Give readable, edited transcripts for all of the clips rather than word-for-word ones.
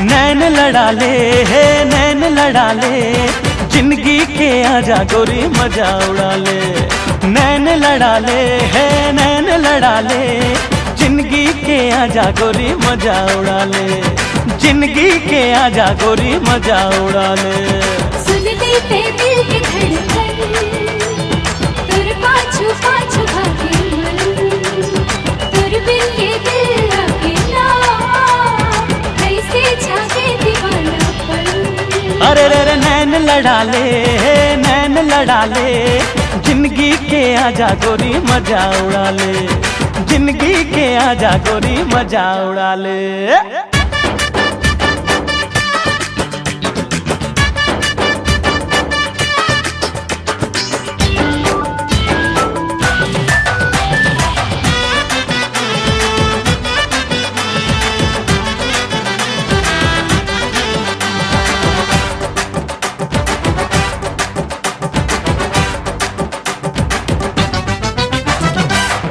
नैन लड़ा ले है नैन लड़ा ले, जिंदगी के आजा गोरी मजा उड़ा ले। नैन लड़ा ले है नैन लड़ा ले, जिंदगी के आजा गोरी मजा उड़ा ले। जिंदगी के आजा गोरी मजा उड़ा ले। सुन लेते दिल के धड़कन, तुर पाछू पाछू भागे मन, तुर बिन ये दिल लागे ना, कैसे झाके दीवानापन। अरे रे रे नैन लड़ा ले नैन लड़ा ले, जिंदगी के आजा गोरी मजा उड़ा ले। जिंदगी के आजा गोरी मजा उड़ा ले।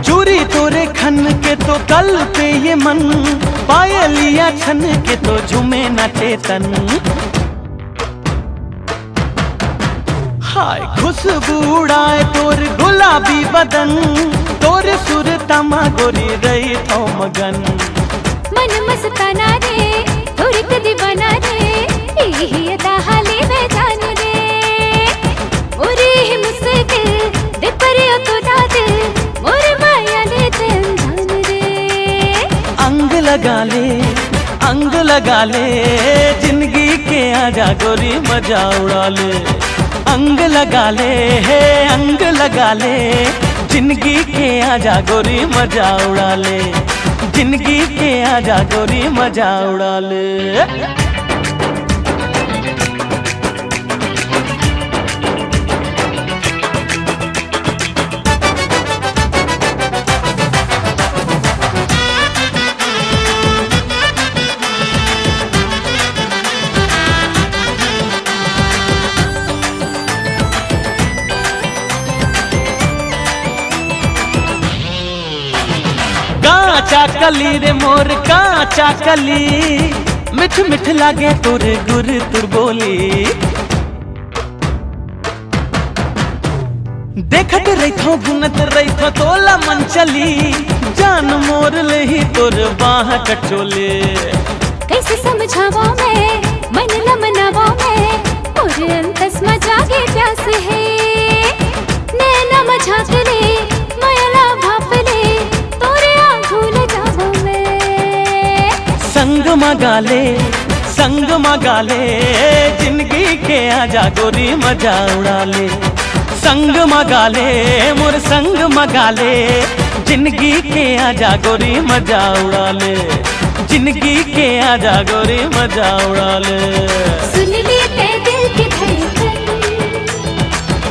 चूरी तोरे खन के तो कल पे ये मन, पायलिया छन के तो झूमे नाचे तन। हाय खुशबू उड़ाए तोर गुलाबी बदन, तोर सुर तमा गोरी रही तो मगन। मन मस्ताना रे थोड़ी क दीवाना रे, यही अदा हाले में जान रे। ओरे ही मुश्किल दे पर तो दाद, मोर माया ले जान रे। अंग लगा ले अंग लगा ले, जिंदगी के आजा गोरी मजा उड़ा ले। अंग लगा ले है अंग लगा ले, जिंदगी के आजा गोरी मजा उड़ा ले। जिंदगी के आजा गोरी मजा उड़ा ले। काचा कली रे मोर काचा कली, मिठ मिठ लागे तुर गुर तुर बोली। देखत रही थो गुनत रही थो तोला मन चली, जान मोर लही तोर बाह कटोले। कैसे समझावा मैं मन न मनावा मैं, मोर अंतस में जागे प्यास है। नैना मझाक ले माया भाप ले, तोरे आँखों ले जावा मैं। संग मगा ले, जिंदगी के आजा गोरी मजा उड़ा ले। संग मगा ले मोर संग मगा ले, जिंदगी के आजा गोरी मजा उड़ा ले। जिंदगी के आजा गोरी मजा उड़ा ले। सुन लेते दिल की धड़कन,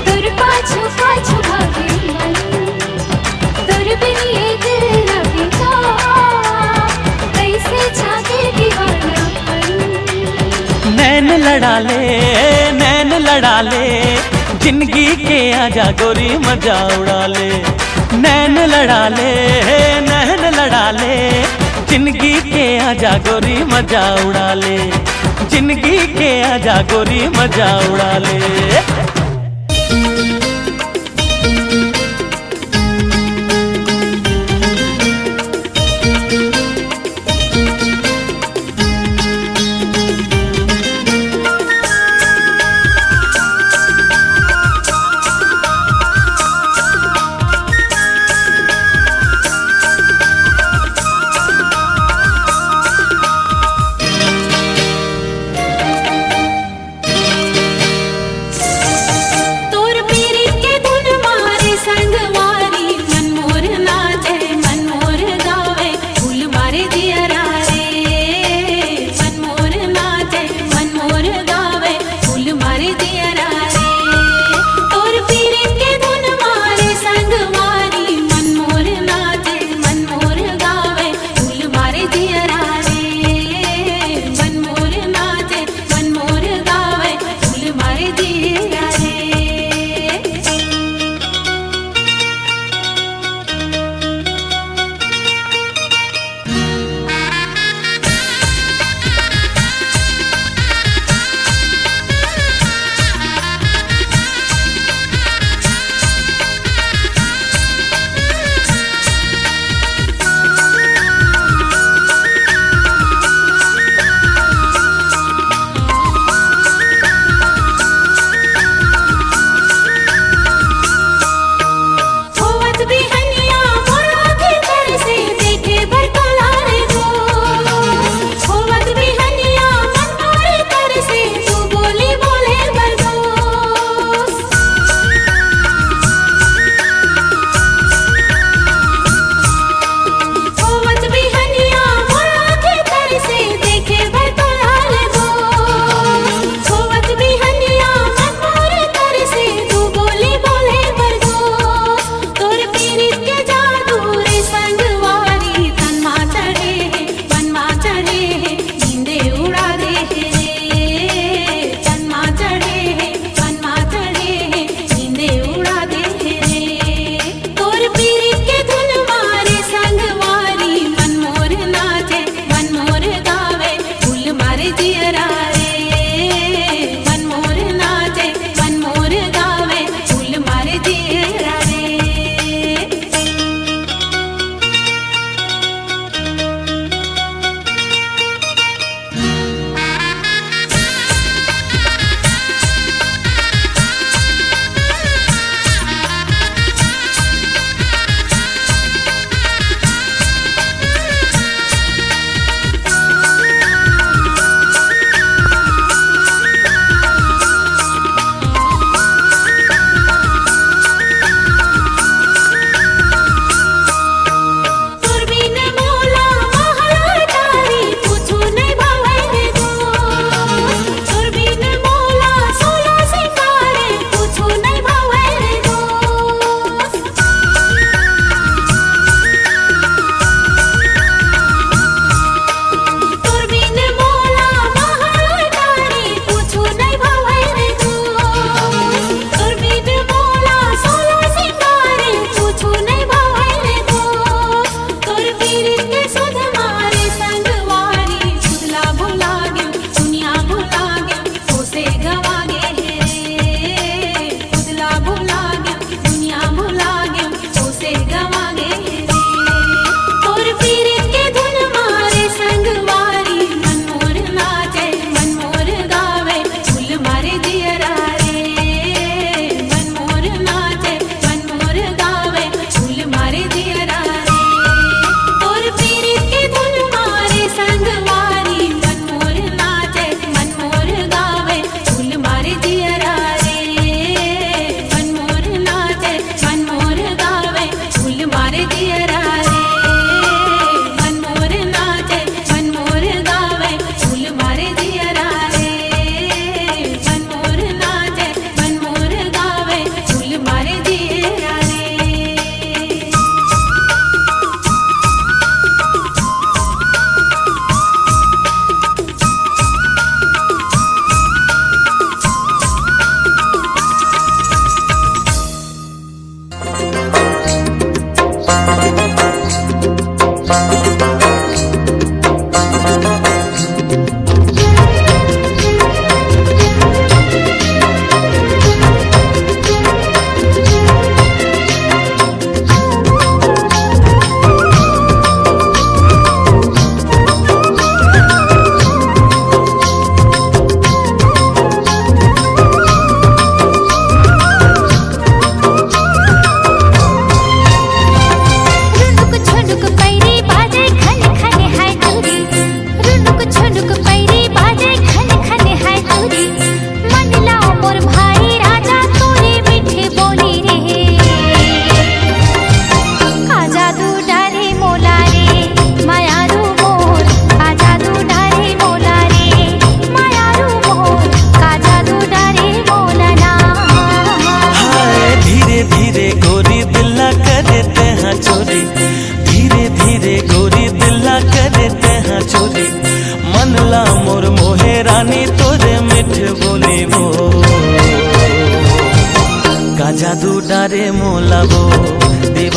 तुर पाछू पाछू भागे मन, तुर बिन ये दिल लागे ना, कैसे झाके दीवानापन। नैन लड़ा ले नैन लड़ा ले, जिंदगी के आजा गोरी मजा उड़ा ले। नैन लड़ा ले नैन लड़ा ले, जिंदगी के आजा गोरी मजा उड़ा ले। जिंदगी के आजा गोरी मजा उड़ा ले।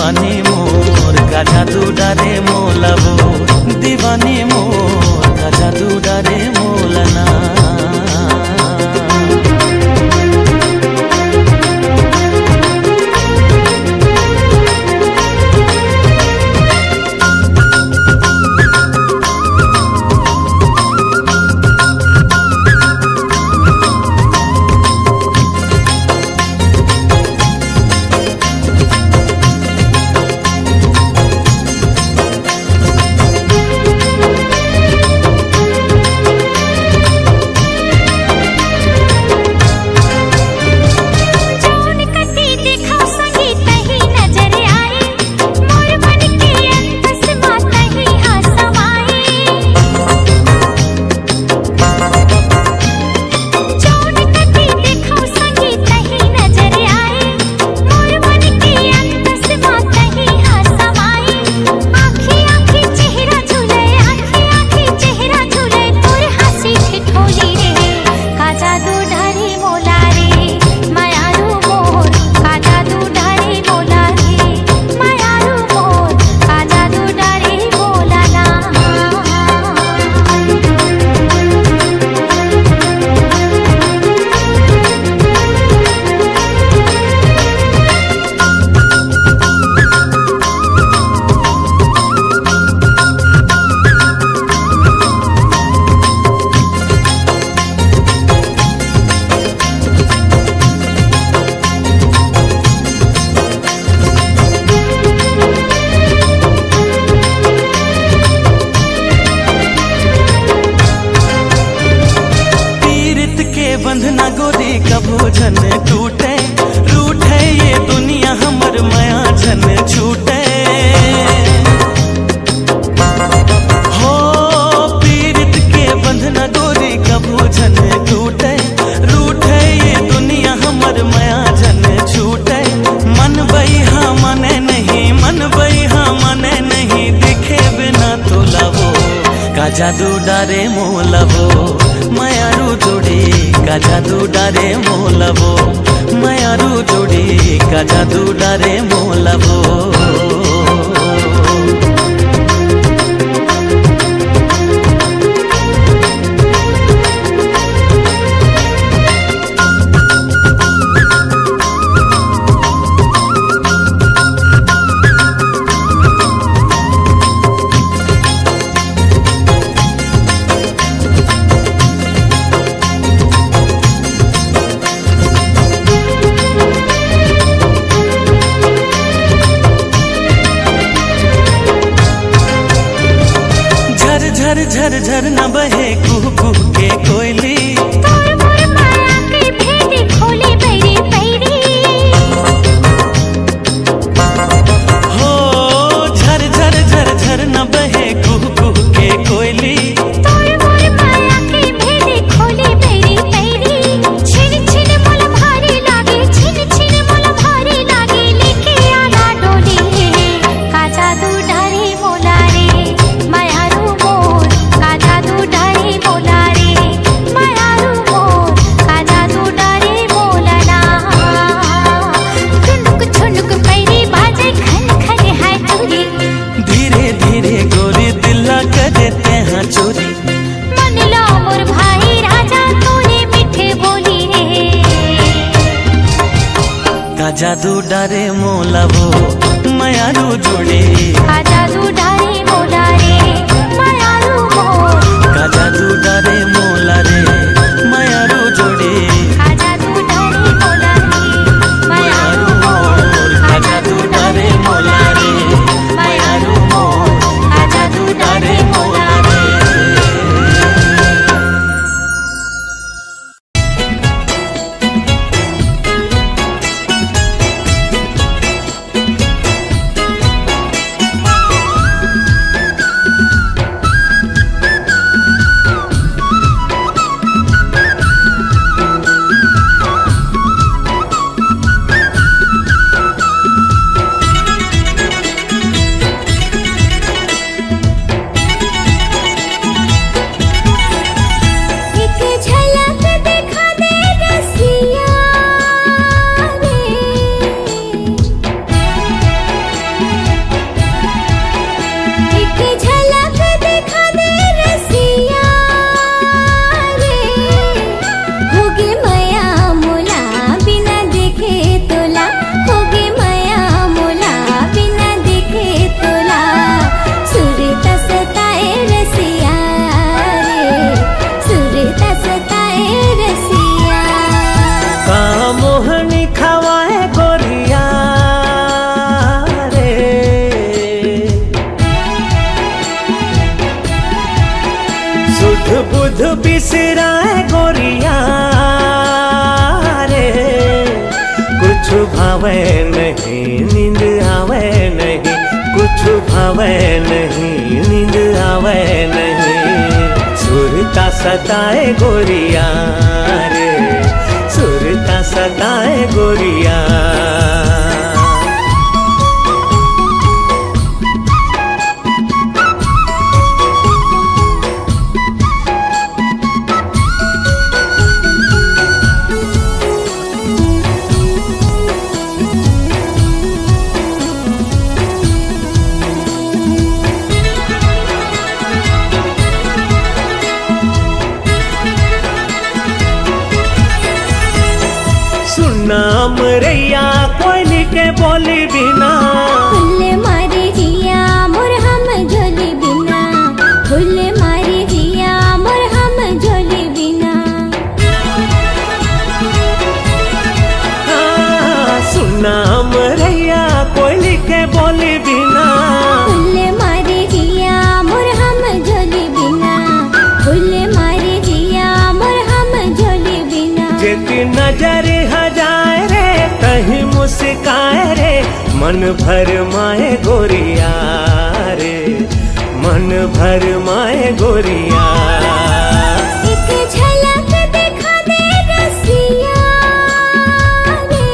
दीवानी मोर का जादू डारे मोलवो दीवानी मोर का जादू डारे मोलना बंधना गोरी कभो झन टूटे रूठे ये दुनिया हमर माया झन छूटे हो पीरित के बंधना गोरी कभो झन टूटे रूठे ये दुनिया हमर माया झन छूटे मन बइहा मने नहीं मन बइहा मने नहीं दिखे बिना तो लवो का जादू डारे मोलवो मायारू जोड़ी का जादू डारे मोलवो मायारू जोड़ी का जादू डारे मोलवो झर झर झर न बहे कुह कुह के कोयली तोर मोर माया के भेदी खोली बैरी बैरी हो झर झर झर झर न बहे कुह कुह के कोयली तोर मोर माया के भेदी खोली बैरी बैरी छिन छिन मोल भारी लागे छिन छिन मोल भारी लागे लेके आना डोली का जादू डारे मोला रे मायारू मोर का जादू डारे मोला रे मायारू मोर का जादू डारे मोलना ठुनुक ठुनुक पैरी बाजे खन खन है चोरी धीरे धीरे गोरी दिला करे तेहा चोरी मन लो मोर भाई राजा तूने मीठे बोली रे का जादू डारे मोलवो मायारू जोड़ी का जादू डारे मोला रे मायारू मोर का जादू डारे मोला रे मायारू जोड़ी का जादू डारे मोला रे मायारू मोर का जादू डारे मोला रे मायारू मोर का जादू डारे मोला रे बुध बिसराए गोरिया रे, कुछ भावे नहीं नींद आवे नहीं, कुछ भावे नहीं नींद आवे नहीं। सुरता सताए गोरिया रे, सुरता सताए गोरिया। नाम रैया कोयली के बोली बिना, फुल्ले मारे हिया मोर हम झोली बिना, फुल्ले मारे हिया मोर हम झोली बिना। सुनाम रैया कोयली के बोली बिना, फुल्ले मारे हिया मोर हम झोली बिना, फुल्ले मारे हिया मोर हम झोली बिना। जेती नजर हजाए रे कहीं मुस्काए रे, मन भर माए गोरिया रे, मन भर माए गोरिया। एक झलक दिखा दे रसिया रे,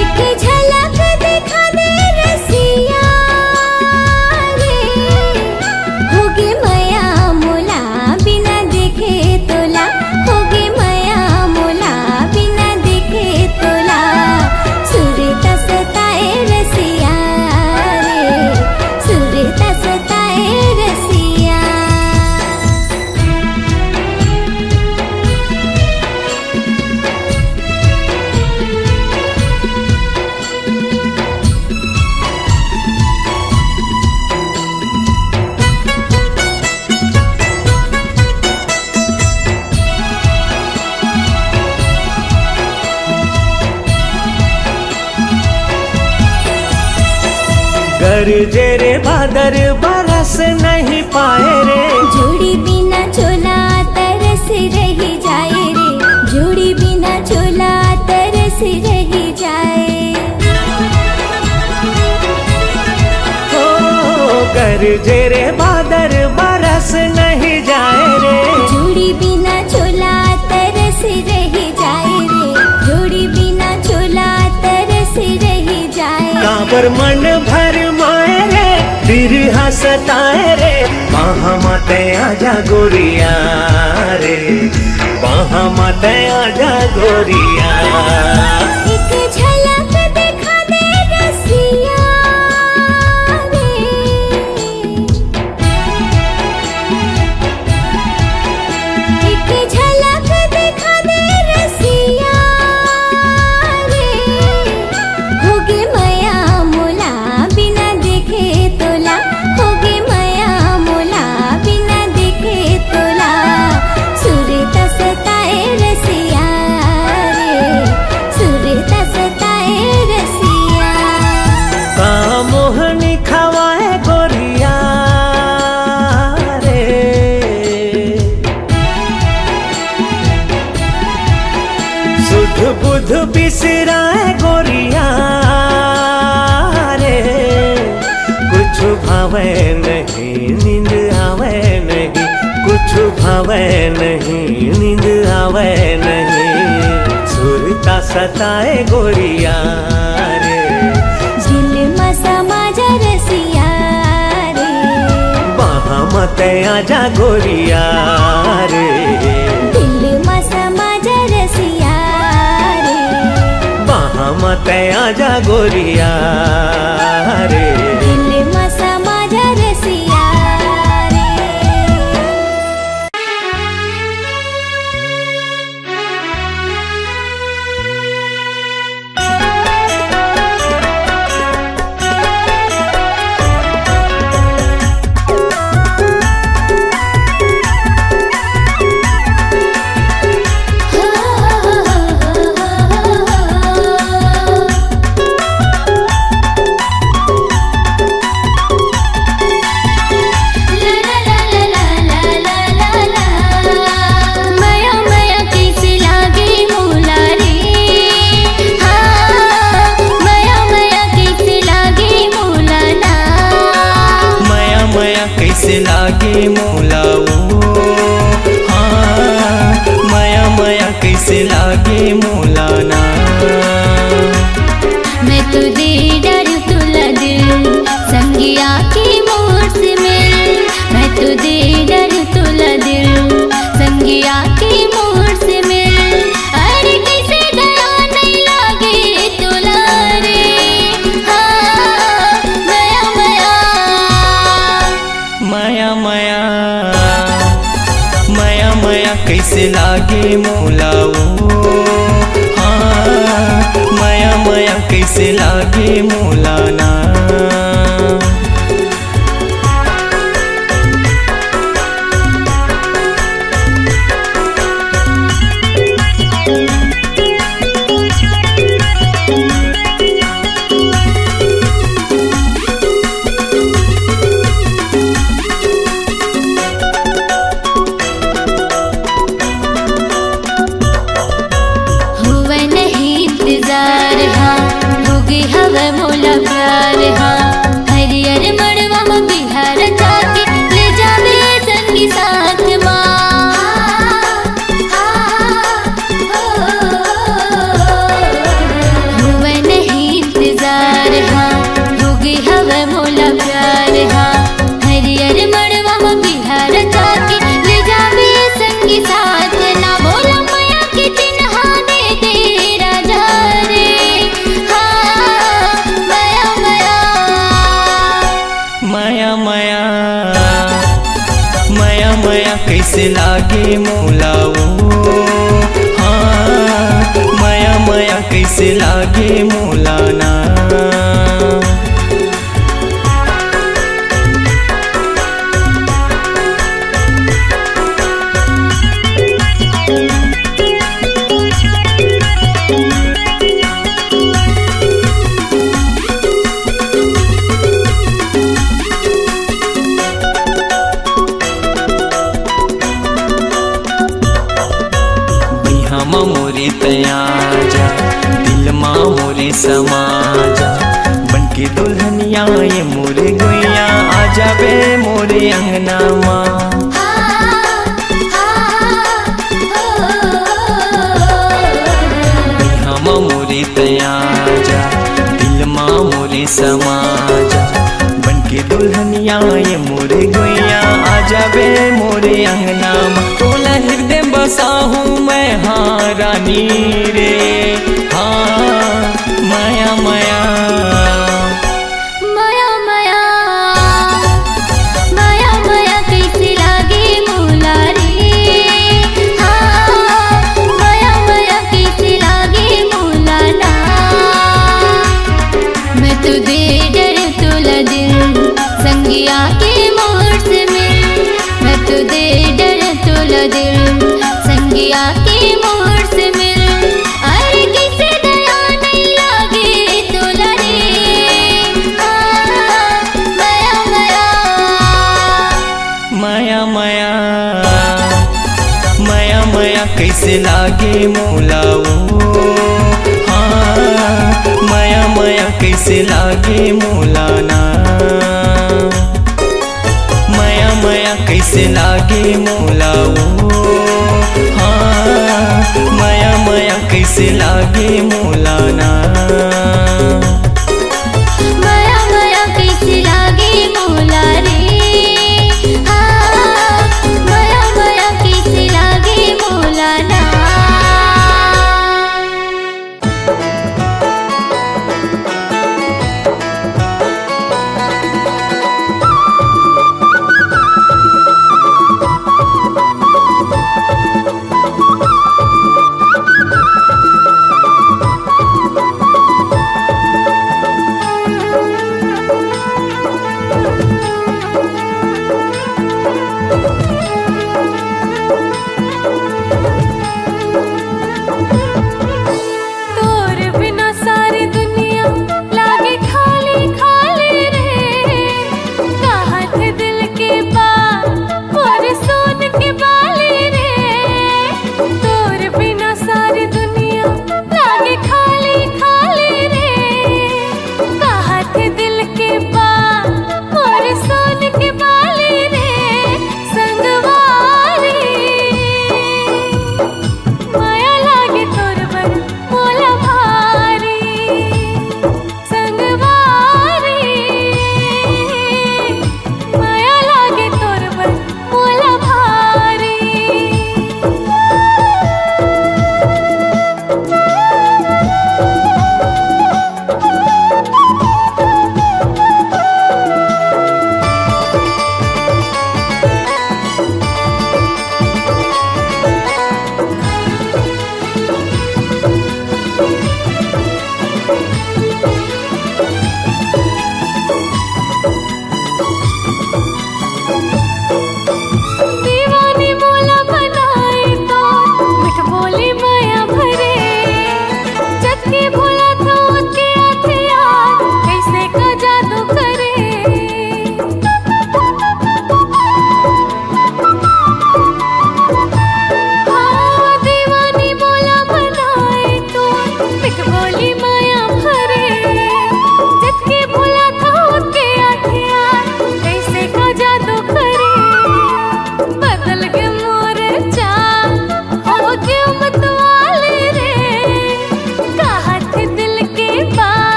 एक झलक दिखा दे रसिया रे। होगे मया मोला बिना देखे तोला, होगे मया मोला बिना देखे तोला। सुरता सताए रसिया रे, सुरता सताए रसिया। गरजे रे बादर बरस नहीं पाए रे, जोड़ी बिना चोला तरस रही जाए रे, जोड़ी बिना चोला तरस रही जाए। ओ गरजे रे बादर बरस नहीं जाए रे, जोड़ी बिना चोला तरस रही जाए रे, जोड़ी बिना चोला तरस रही जाए। काबर मन भर माए रे, बिरहा सताए रे, वहाँ माते आजा गोरिया रे, वहाँ माते आजा गोरिया। एक झलक दिखा दे रसिया रे, एक झलक दिखा दे रसिया रे। होगे मया मोला बिना देखे तोला, होगे मया मोला बिना देखे तोला। सुरता सताए रसिया रे, सुरता सताए रसिया। का मोहनी खवाए गोरिया रे, सुध बुध बिसराए गोरिया रे, कुछ भावे नहीं नींद आवे नहीं, कुछ भावे नहीं नींद आवे नहीं। सुरता सताए गोरिया रे, दिल में समा जा रसिया रे, वहाँ मत आजा गोरिया रे, दिल में समा जा रसिया रे, वहाँ मत आजा गोरिया रे। दिल में समा जा रसिया रे। लागे मोला वो, हाँ माया माया कैसे लागे मोला ना। हुआ नहीं इंतजार हाँ, होगी हवा मोला प्यार हाँ। हरियर मड़वा में बिहार जाके ले जावे संगी साथ माँ। हुआ नहीं इंतजार हाँ, होगी हवा मोला प्यार हाँ। हरियर मड़वा में बिहार जाके ले जावे संगी साथ ना। बोला माया के चिन्हा दे दे राजा रे हाँ, माया माया माया माया माया माया कैसे लागे मोला वो, हाँ माया माया कैसे लागे मोला ना। बिहामा मोरे तया जा, दिल मा मोरे समा जा, बनके दुल्हनिया ये मोरे गोइया आ जाबे मोरे अंगना माँ। बिहामा मोरे तया जा, दिल मा मोरे समा जा, बनके दुल्हनिया ये मोरे गोइया आ जाबे मोरे अंगना माँ। तोला हृदय बसा हूँ मैं हाँ रानी रे हाँ, माया माया माया माया माया माया कैसे लागे मोला रे हाँ, माया माया कैसे लागे मोला ना। मैं तो दे डर तोला दिल संगिया के मोर से मिल। मैं तो दे डर तोला दिल संगिया के मोर से मिल। अरे किसे दया नहीं लागे तोला रे हाँ, माया माया माया माया माया माया कैसे लागे मोला वो, हाँ माया माया कैसे लागे मोला ना। माया माया कैसे लागे मोला वो, हाँ माया माया कैसे लागे मोला ना। माया माया कैसे लागे मोला रे हाँ, माया माया कैसे लागे मोला ना।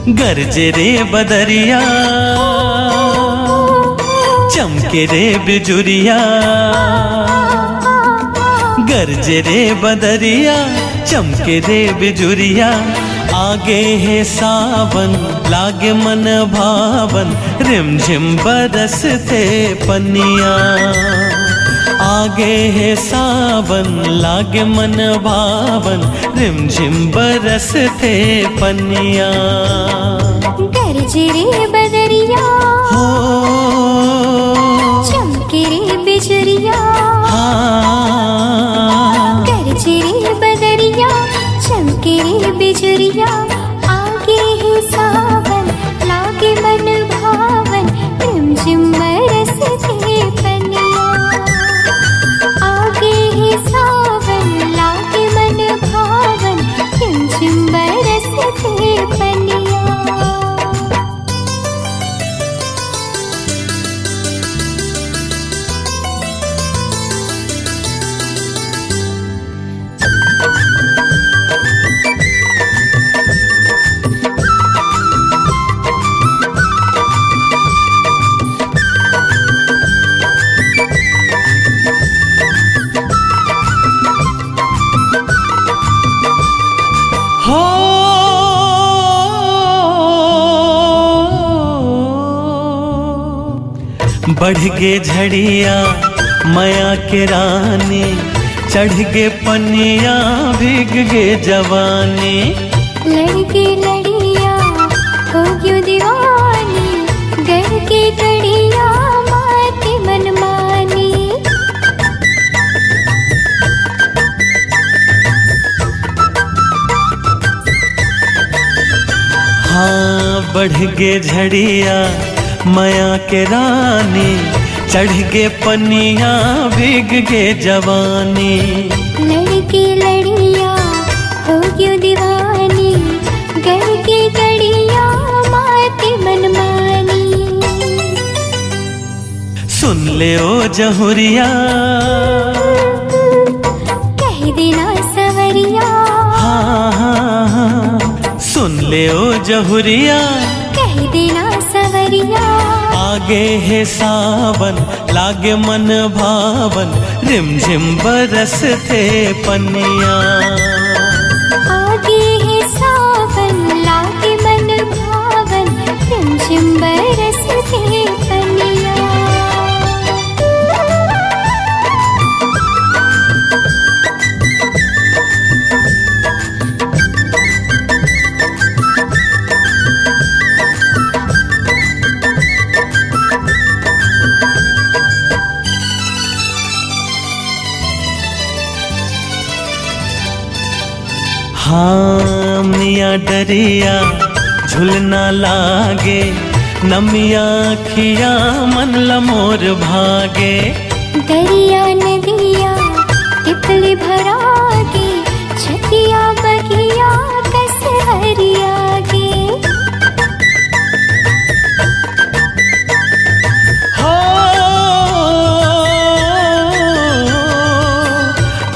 गरजे रे बदरिया चमके रे बिजुरिया, गरजे रे बदरिया चमके रे बिजुरिया, आगे है सावन लागे मन भावन, रिमझिम बरसते पनिया। आगे है सावन लागे मन भावन, रिमझिम बरसते पनिया। गरजे रे बदरिया हो चमके रे बिजुरिया, गरजे रे बदरिया चमके रे बिजुरिया, आगे है सावन लागे मन भावन, रिमझिम बरसते पनिया। आगे है सावन लागे मन भावन, रिमझिम बरसते पनिया। हो बढ़ गे झड़िया माया के रानी, चढ़ गे पनिया भीग गे जवानी। लड़के लड़िया हो क्यों दीवानी, घर के कड़िया माती मनमानी। हाँ बढ़ गे झड़िया माया के रानी, चढ़ गे पनिया भीग गे जवानी। लड़के लड़िया हो क्यों दीवानी, घर की कड़िया माती मनमानी। सुन ले ओ जहुरिया कह देना सवरिया, हाँ हाँ हाँ सुन ले ओ जहुरिया, कह देना सवरिया। आगे है सावन लागे मन भावन, रिमझिम बरसते पनिया। आगे है सावन लागे मन भावन, रिमझिम बरसते पनिया। हाँ मिया डरिया झुलना लागे, नमिया खिया मन लमोर भागे। दरिया नदिया तितली भरा गे, छतिया बगिया कस हरिया गे। हो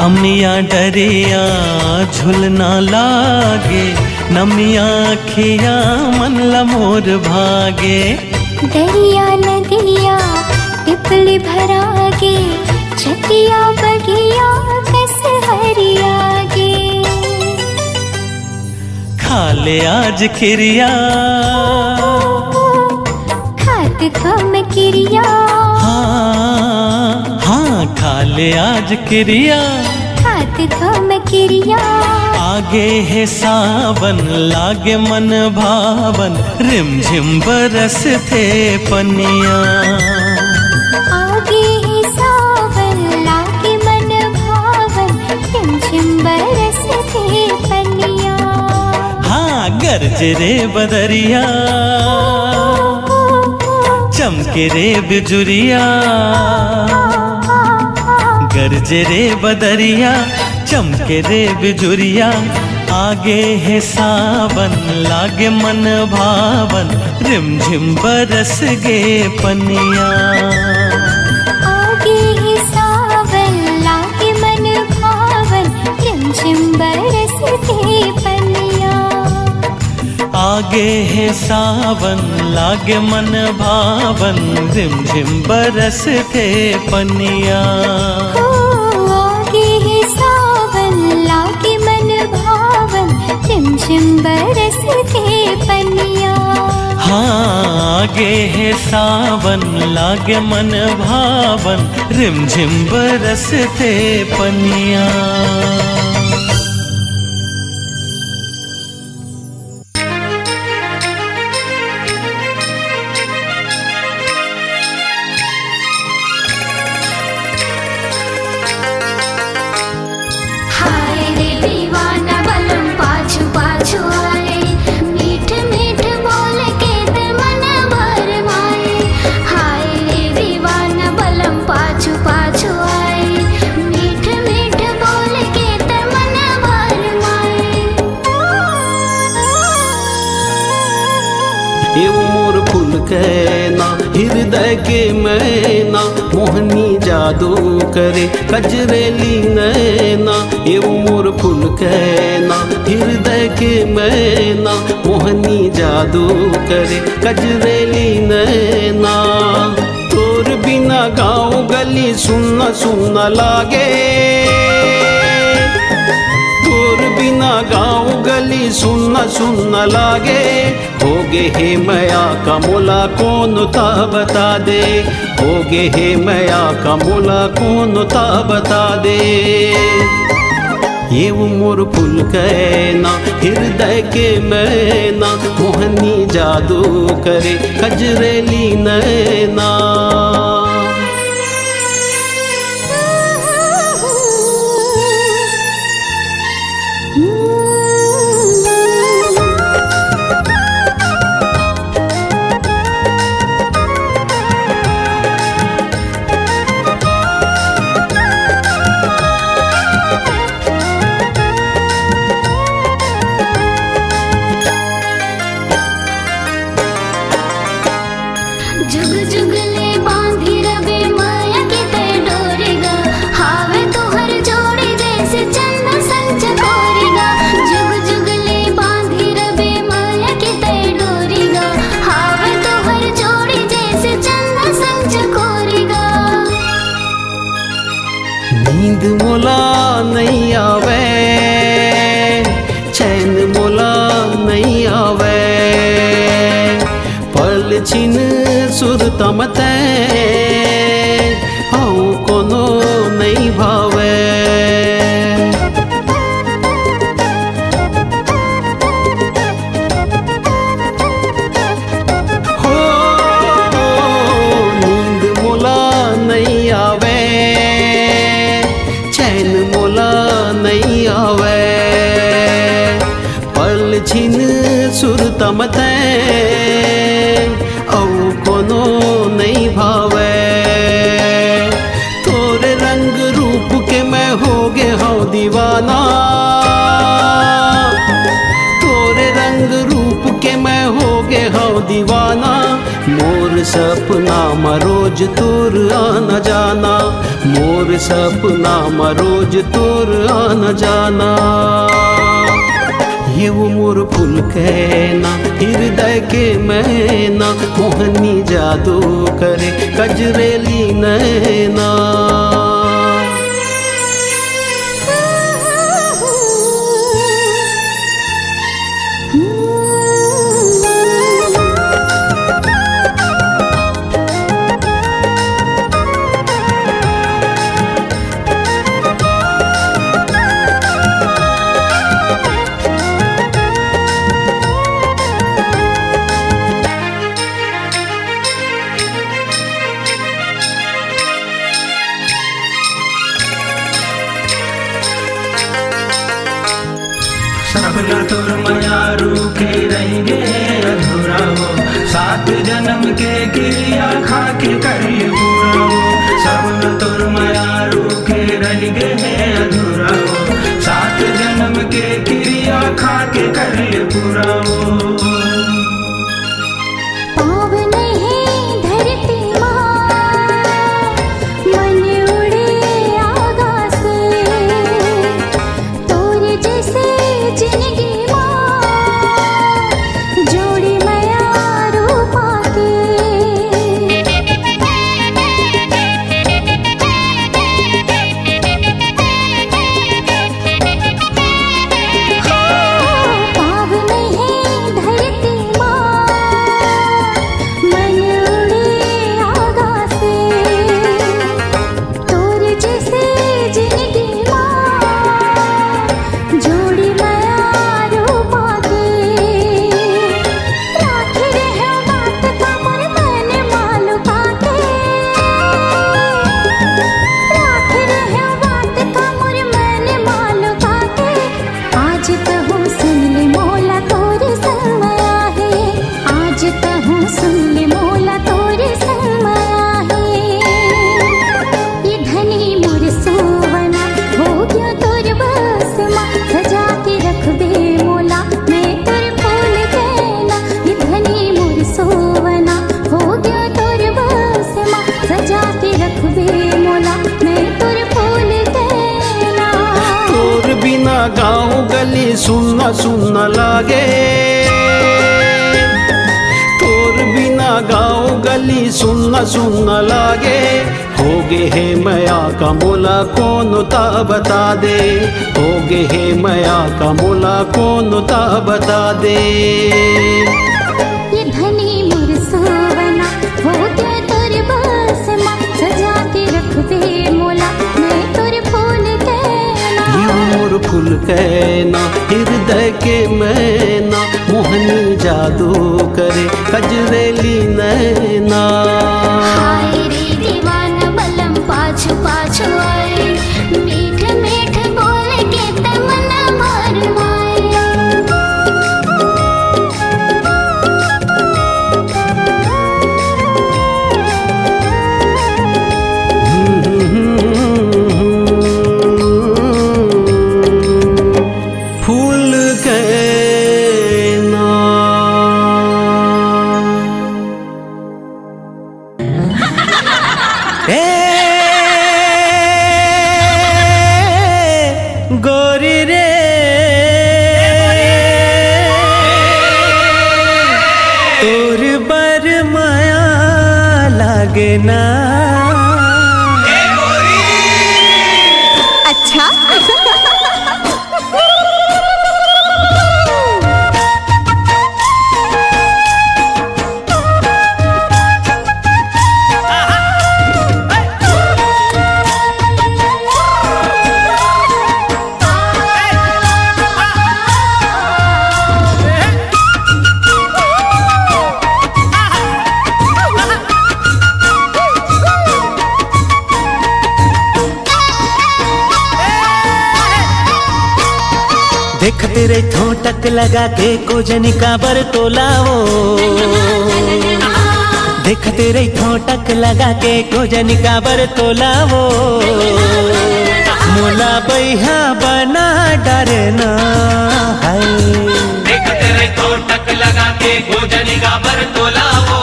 अमिया डरिया झुलना लागे, नमिया खिया मन लमोर भागे। दरिया नदिया तितली भरा गे, छतिया बगिया कस हरिया गे। खा ले आज खिरिया खात कम किरिया, हाँ हाँ खा ले आज क्रिया। खात कम किरिया, आगे है सावन लागे मन भावन, रिमझिम बरसते पनिया। आगे है सावन लागे मन भावन, रिमझिम बरसते पनिया। हाँ गरजे रे बदरिया चमके रे बिजुरिया, गरजे रे बदरिया चमके रे बिजुरिया। आगे है सावन लागे मन भावन, रिमझिम बरस गे पनिया। आगे है सावन लागे मन भावन, रिमझिम बरसते पनिया। आगे है सावन लागे मन भावन, झिमझिम बरसते पनिया। हो आगे है सावन लागे मन भावन, झिमझिम बरसते पनिया। हाँ आगे है सावन लागे मन भावन, रिमझिम बरसते पनिया। हाय रे दीवाना बलम पाछू पाछू आए, मीठ मीठ बोल के ते मन भर माए। हाय रे दीवाना बलम पाछू पाछू आए, मीठ मीठ बोल के ते मन भर माए। एवं मोर फूल कहना हृदय के मैना, मोहनी जादू करे कजरेली नैना। एवं मोर फूल कहना हृदय के मैना, मोहनी जादू करे कजरेली नैना। तोर बिना गाँव गली सुनना सुनना लागे, तोर बिना गाँव गली सुनना सुनना लागे। होगे हे मैया का मोला कौन ता बता दे, होगे हे मैया का मोला कौन ता बता दे। ये वो मोर फूल कहना हृदय के मैना, मोहनी जादू करे कजरेली नैना। जुग जुग ले बांधी रबे माया की ते डोरेगा, हावे तो हर जोड़ी जैसे चंदा संच कोरेगा। जुग जुग ले बांधी रबे माया की ते डोरेगा, हावे तो हर जोड़ी जैसे चंदा संच कोरेगा। नींद मोला नहीं आवे, चैन मोला नहीं आवे। पल छिन सुरता मते आऊ कोनो नहीं भावे। हो नींद मोला नहीं आवे, चैन मोला नहीं आवे। पल छिन सुरता मते औ कोनो नहीं भावे। तोरे रंग रूप के मैं हो गे हूँ दीवाना, तोरे रंग रूप के मैं हो गे हूँ दीवाना। मोर सपना में रोज तोर आना जाना, मोर सपना में रोज तोर आना जाना। ये वो मोर फूल कहना हृदय के मैना, मोहनी जादू करे कजरेली नैना। सपना तोर मया रूखे रहेंगे अधूरा हो, सात जन्म के क्रिया खा के करिए पूरा हो। सपना तोर मया रूखे रहेंगे अधूरा हो, सात जन्म के क्रिया खा के करिए पूरा हो। पावन है धरती माँ, मन उड़े आकाश से। तोरे जैसे जिंदगी माँ, सुनना सुनना लागे, तोर बिना गाँव गली सुनना सुनना लागे। होगे है मया का मोला कौन ता बता दे, होगे है मया का मोला कौन ता बता दे। ये धनी मोर सोवना हो गया तोर बस माँ, सजा के रख दे मोला मैं तोर फूल कहना। यू मोर फूल कहना हृदय के मैना, मोहनी जादू करे कजरेली नैना। हाय रे दीवाना बलम पाछू पाछू आए, मीठ मीठ बोल के तमन्ना मार माए। फूल कहना गोरी रे तोर बर माया लागे ना। अच्छा देखते रही ठोटक लगा के कोजनी का बर तोलाओ, देखते रही ठोटक लगा के कोजनी का बर तोलाओ। मोला बैहा बना डरना है, देखते रही ठोटक लगा के कोजनी का बर तोलाओ,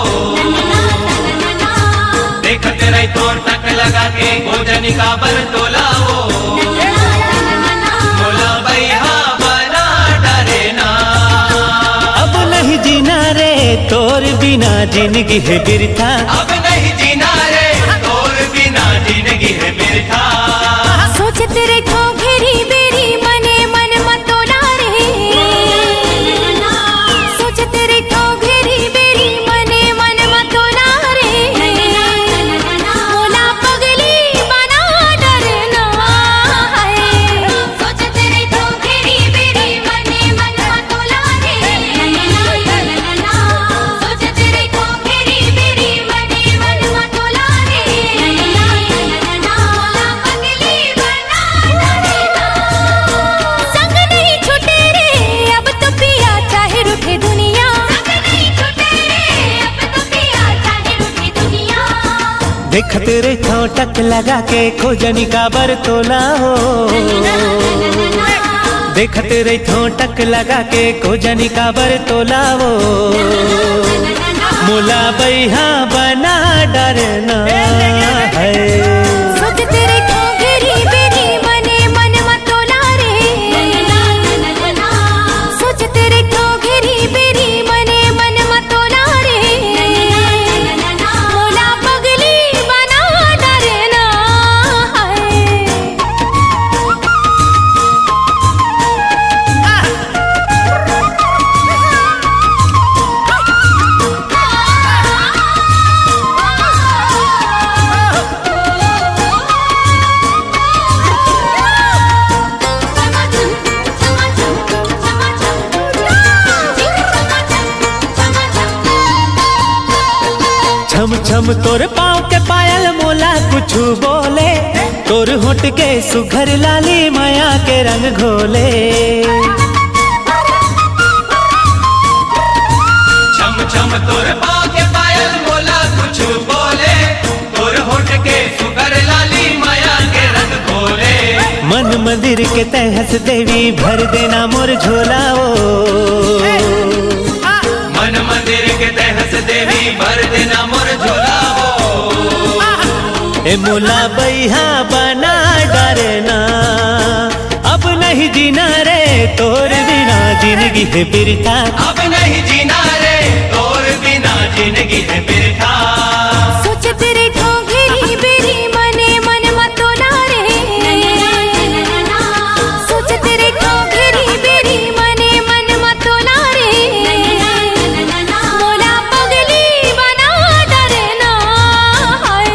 देखते रही ठोटक लगा के कोजनी का बर तोलाओ। मोला बैहा बना डरना, अब नहीं जीना रे तोर बिना जिंदगी है बिरथा। अब नहीं जीना रे तोर बिना जिंदगी है बिरथा। सोचते रखो घेरी बेरी मने मन मतोला रे, सोचते रखो घेरी बेरी मने मन मतोला रे। मोला पगली बना डरना है, सोचते रखो घेरी बेरी मने मन मतोला रे। सोचते रखो घेरी बेरी मने मन मतोला रे। मोला पगली बना डरना, संग नहीं छूटे रे अब तो पिया चाहे रूठे दुनिया, संग नहीं छूटे रे अब तो पिया चाहे रूठे दुनिया। देखते रही ठोटक लगा के खोजनी का बर तोलाओ, देखते रही ठोटक लगा के खोजनी का बर तोलाओ। मोला बैहा बना डरना है, सोचते रखो घेरी बेरी मने मन मतोला रे। सोचते रखो घेरी बेरी मने मन मतोला रे। मोला पगली बना डरना है। छम छम तोर पाँव के पायल मोला कुछ बोले, तोर होठ के सुघर लाली माया के रंग घोले। छम छम तोर पाँव के पायल मोला कुछ बोले, तोर होठ के सुगर लाली माया के रंग खोले। मन मंदिर के तहस देवी भर देना मोर झोलाओ, मन मंदिर के तहस देवी भर देना मोर झोलाओ। ए मोला बैहा बना डरना, अब नहीं जीना रे तोर बिना है बिरथा। अब नहीं जीना रे तोर बिना जिंदगी है बिरथा। सोच तेरे ठोंगेरी बेरी मने मन मतोला रे। सोच तेरे ठोंगेरी बेरी मने मन मतोला रे। मोला पगली बना डरना है।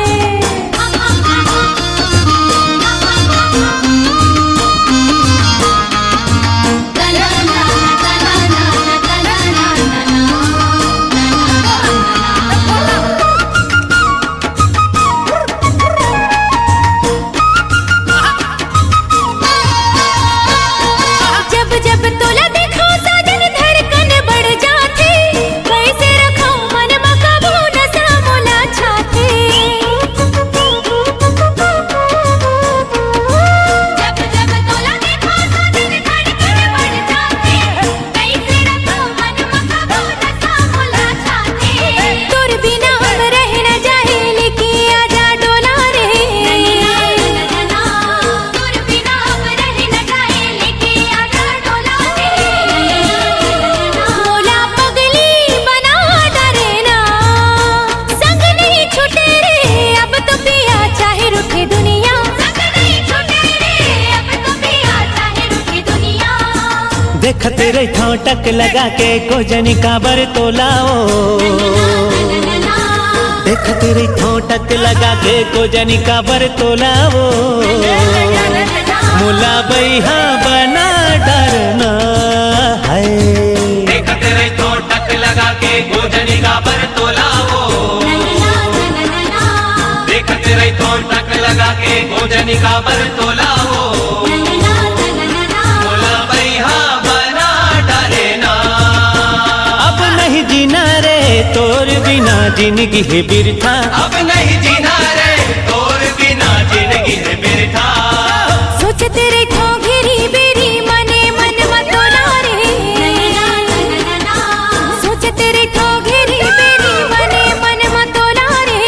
जब जब तोला देखो साजन धड़कन बढ़ जाती। कैसे रखो मन में काबू नशा मोला छाती। जब जब तोला देखो साजन धड़कन बढ़ जाती। कैसे रखो मन में काबू नशा मोला छाती। तोर बिना हम रह न जाए लेके आजा डोला रे। तोर बिना हम रह न जाए लेके आजा डोला रे। मोला पगली बना डरना। संग नहीं छूटे रे अब तो पिया चाहे रुठे दुनिया। संग नहीं छूटे रे अब तो पिया चाहे रुठे दुनिया। देखते रही था टक लगा के गोजनी काबर तोलाओ। देखते रही था टक लगा के गोजनी काबर तोलाओ। मुला बैहा बना डरना है। देखते रही तो टक लगा के गोजनी का पर तोलाओ। देखते रही तो टक लगा के गोजनी का पर तोलाओ। मोला बैहा बना डरना। अब नहीं जीना रे तोर बिना जिंदगी है बिरथा। अब नहीं जीना रे तोर बिना जिंदगी है बिरथा। सोच तेरे ठोंगेरी बेरी मने मन मतोला रे। सोच तेरे ठोंगेरी बेरी मने मन मतोला रे।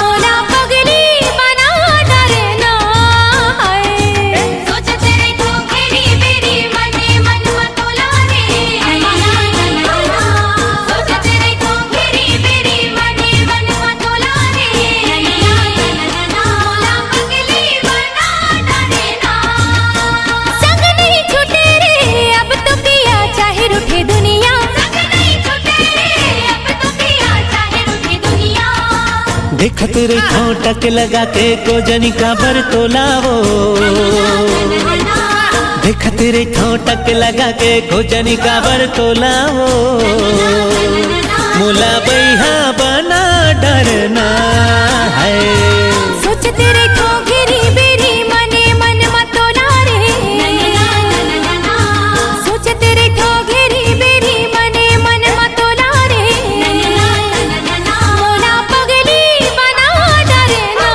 मोला पगली बना डरना है। सोच तेरे ठोंगेरी बेरी मने मन मतोला रे। सोच तेरे ठोंगेरी बेरी मने मन मतोला रे। मोला पगली बना डरना। संग नहीं छूटे रे अब तो पिया चाहे रूठे दुनिया। संग नहीं छूटे रे अब तो पिया चाहे रूठे दुनिया। देखते रही था टक लगा के गोजनी काबर तोलाओ। देखते रही था टक लगा के गोजनी काबर तोलाओ। मुला बैहा बना डरना है। सोच तेरे ठोंगेरी बेरी मने मन मतोला रे। सोच तेरे ठोंगेरी बेरी मने मन मतोला रे। मोला पगली बना डरना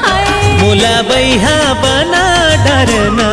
है। मुला बैहा बना डरना